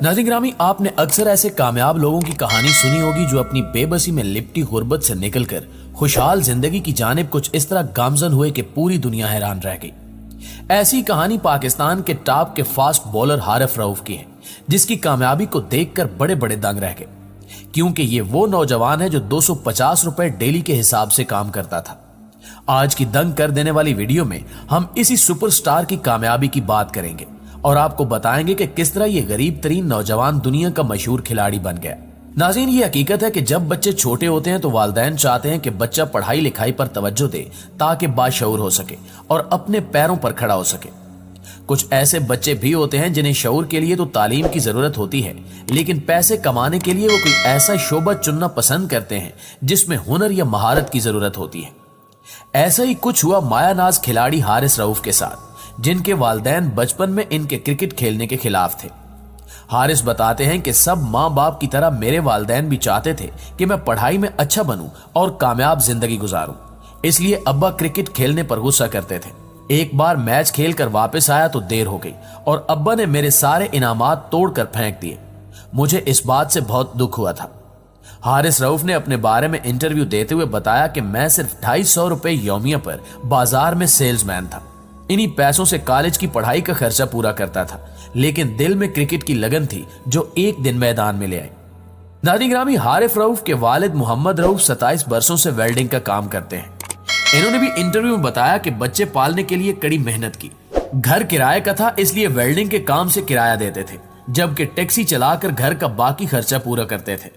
नाज़रीन ग्रामी, आपने अक्सर ऐसे कामयाब लोगों की कहानी सुनी होगी जो अपनी बेबसी में लिपटी गुर्बत से निकलकर खुशहाल जिंदगी की जानिब कुछ इस तरह गामजन हुए कि पूरी दुनिया हैरान रह गई। ऐसी कहानी पाकिस्तान के टॉप के फास्ट बॉलर हारिस रऊफ की है, जिसकी कामयाबी को देखकर बड़े बड़े दंग रह गए, क्योंकि ये वो नौजवान है जो 250 रुपए डेली के हिसाब से काम करता था। आज की दंग कर देने वाली वीडियो में हम इसी सुपरस्टार की कामयाबी की बात करेंगे और आपको बताएंगे कि किस तरह ये गरीब तरीन नौजवान दुनिया का मशहूर खिलाड़ी बन गया। नाज़रीन, ये हकीकत है कि जब बच्चे छोटे होते हैं तो वालिदैन चाहते हैं कि बच्चा पढ़ाई लिखाई पर तवज्जो दे ताकि बाशऊर हो सके और अपने पैरों पर खड़ा हो सके। कुछ ऐसे बच्चे भी होते हैं जिन्हें शऊर के लिए तो तालीम की जरूरत होती है, लेकिन पैसे कमाने के लिए वो कोई ऐसा शोबा चुनना पसंद करते हैं जिसमें हुनर या महारत की जरूरत होती है। ऐसा ही कुछ हुआ मायानाज खिलाड़ी हारिस रऊफ के साथ, जिनके वालिदैन बचपन में इनके क्रिकेट खेलने के खिलाफ थे। हारिस बताते हैं कि सब माँ बाप की तरह मेरे वालिदैन भी चाहते थे कि मैं पढ़ाई में अच्छा बनूं और कामयाब जिंदगी गुजारूं, इसलिए अब्बा क्रिकेट खेलने पर गुस्सा करते थे। एक बार मैच खेलकर वापस आया तो देर हो गई और अब्बा ने मेरे सारे इनामात तोड़कर फेंक दिए। मुझे इस बात से बहुत दुख हुआ था। हारिस रऊफ ने अपने बारे में इंटरव्यू देते हुए बताया कि मैं सिर्फ 250 रुपए यौमिया पर बाजार में सेल्समैन था। इन्हीं पैसों से कॉलेज की पढ़ाई का खर्चा पूरा करता था, लेकिन दिल में क्रिकेट की लगन थी जो एक दिन मैदान में ले आई। नाज़रीन ग्रामी, हारिस रऊफ के वालिद मोहम्मद रऊफ 27 बरसों से वेल्डिंग का काम करते हैं। इन्होंने भी इंटरव्यू में बताया कि बच्चे पालने के लिए कड़ी मेहनत की। घर किराए का था, इसलिए वेल्डिंग के काम से किराया देते थे, जबकि टैक्सी चलाकर घर का बाकी खर्चा पूरा करते थे।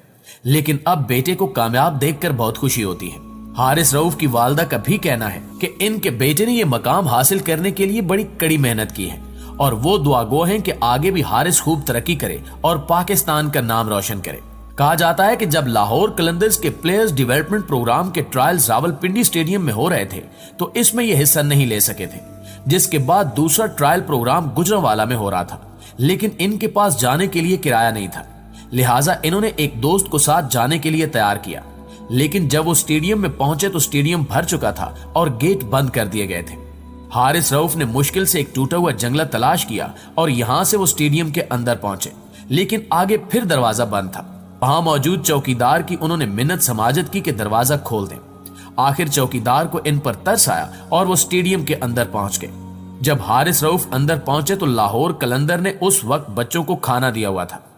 लेकिन अब बेटे को कामयाब देखकर बहुत खुशी होती है। हारिस रऊफ की वालदा का भी कहना है कि इनके बेटे ने यह मकाम हासिल करने के लिए बड़ी कड़ी मेहनत की है और वो दुआगो हैं कि आगे भी हारिस खूब तरक्की करे और पाकिस्तान का नाम रोशन करे। कहा जाता है कि जब लाहौर कलंदर्स के प्लेयर्स डेवलपमेंट प्रोग्राम के ट्रायल्स रावलपिंडी स्टेडियम में हो रहे थे तो इसमें यह हिस्सा नहीं ले सके थे, जिसके बाद दूसरा ट्रायल प्रोग्राम गुजरांवाला में हो रहा था, लेकिन इनके पास जाने के लिए किराया नहीं था। लिहाजा इन्होंने एक दोस्त को साथ जाने के लिए तैयार किया, लेकिन जब वो स्टेडियम में पहुंचे तो स्टेडियम भर चुका था और गेट बंद कर दिए गए थे। हारिस रऊफ ने मुश्किल से एक टूटा हुआ जंगला तलाश किया और यहां से वो स्टेडियम के अंदर पहुंचे, लेकिन आगे फिर दरवाजा बंद था। वहां मौजूद चौकीदार की उन्होंने मिन्नत समाजत की कि दरवाजा खोल दें। आखिर चौकीदार को इन पर तरस आया और वो स्टेडियम के अंदर पहुंच गए। जब हारिस रऊफ अंदर पहुंचे तो लाहौर कलंदर ने उस वक्त बच्चों को खाना दिया हुआ था।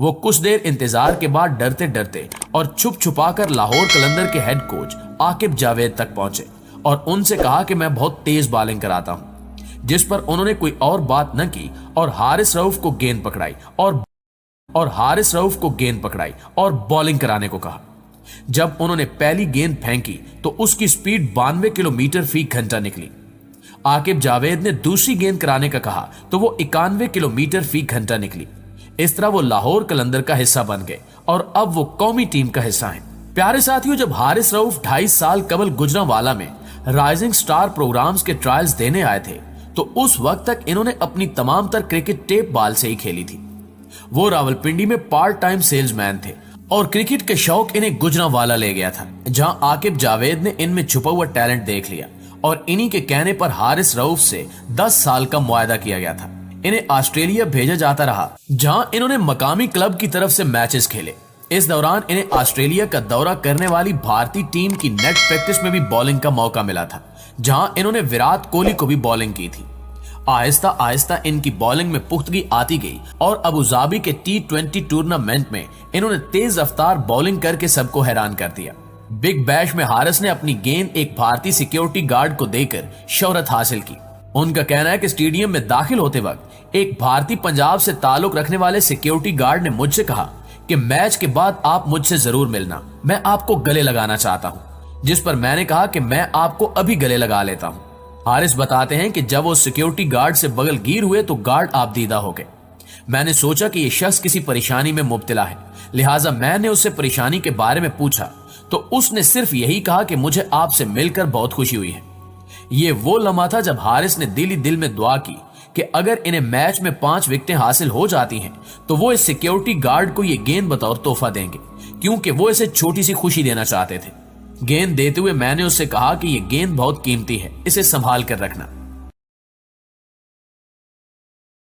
वो कुछ देर इंतजार के बाद डरते डरते और छुप छुपाकर लाहौर कलंदर के हेड कोच आकिब जावेद तक पहुंचे और उनसे कहा कि मैं बहुत तेज बॉलिंग कराता हूं, जिस पर उन्होंने कोई और बात न की और हारिस रऊफ को गेंद पकड़ाई और बॉलिंग कराने को कहा। जब उन्होंने पहली गेंद फेंकी तो उसकी स्पीड 92 किलोमीटर फी घंटा निकली। आकिब जावेद ने दूसरी गेंद कराने का कहा तो वो 91 किलोमीटर फी घंटा निकली। इस तरह वो लाहौर कलंदर का हिस्सा बन गए और अब वो कौमी टीम का हिस्सा हैं। प्यारे साथियों, जब हारिस रऊफ 2.5 साल कबल गुजरांवाला में राइजिंग स्टार प्रोग्राम्स के ट्रायल्स देने आए थे तो उस वक्त तक इन्होंने अपनी तमाम तर क्रिकेट टेप बॉल से ही खेली थी। वो रावलपिंडी में पार्ट टाइम सेल्समैन थे और क्रिकेट के शौक इन्हें गुजरांवाला ले गया था, जहां आकिब जावेद ने इनमें छुपा हुआ टैलेंट देख लिया और इन्हीं के कहने पर हारिस रऊफ से 10 साल का मुआहदा किया गया था। इन्हें ऑस्ट्रेलिया भेजा जाता रहा, जहां इन्होंने मकामी क्लब की तरफ से मैचेस खेले। इस दौरान इन्हें ऑस्ट्रेलिया का दौरा करने वाली भारतीय टीम की नेट प्रैक्टिस में भी बॉलिंग का मौका मिला था, जहां इन्होंने विराट कोहली को भी बॉलिंग की थी। आहिस्ता आहिस्ता इनकी बॉलिंग में पुख्तगी आती गई और अबुधाबी के T20 टूर्नामेंट में इन्होंने तेज रफ्तार बॉलिंग करके सबको हैरान कर दिया। बिग बैश में हारिस ने अपनी गेंद एक भारतीय सिक्योरिटी गार्ड को देकर शोहरत हासिल की। उनका कहना है कि स्टेडियम में दाखिल होते वक्त एक भारतीय पंजाब से ताल्लुक रखने वाले सिक्योरिटी गार्ड ने मुझसे कहा कि मैच के बाद आप मुझसे जरूर मिलना, मैं आपको गले लगाना चाहता हूं, जिस पर मैंने कहा कि मैं आपको अभी गले लगा लेता हूं। हारिस बताते हैं कि जब वो सिक्योरिटी गार्ड से बगल गिर हुए तो गार्ड आपदीदा हो गए। मैंने सोचा कि ये शख्स किसी परेशानी में मुब्तला है, लिहाजा मैंने उससे परेशानी के बारे में पूछा तो उसने सिर्फ यही कहा कि मुझे आपसे मिलकर बहुत खुशी हुई है। ये वो लम्हा था जब हारिस ने दिल ही दिल में दुआ की कि अगर इन्हें मैच में 5 विकेटें हासिल हो जाती हैं तो वो इस सिक्योरिटी गार्ड को ये गेंद बतौर तोहफा देंगे, क्योंकि वो इसे छोटी सी खुशी देना चाहते थे। गेंद देते हुए मैंने उससे कहा कि ये गेंद बहुत कीमती है, इसे संभाल कर रखना।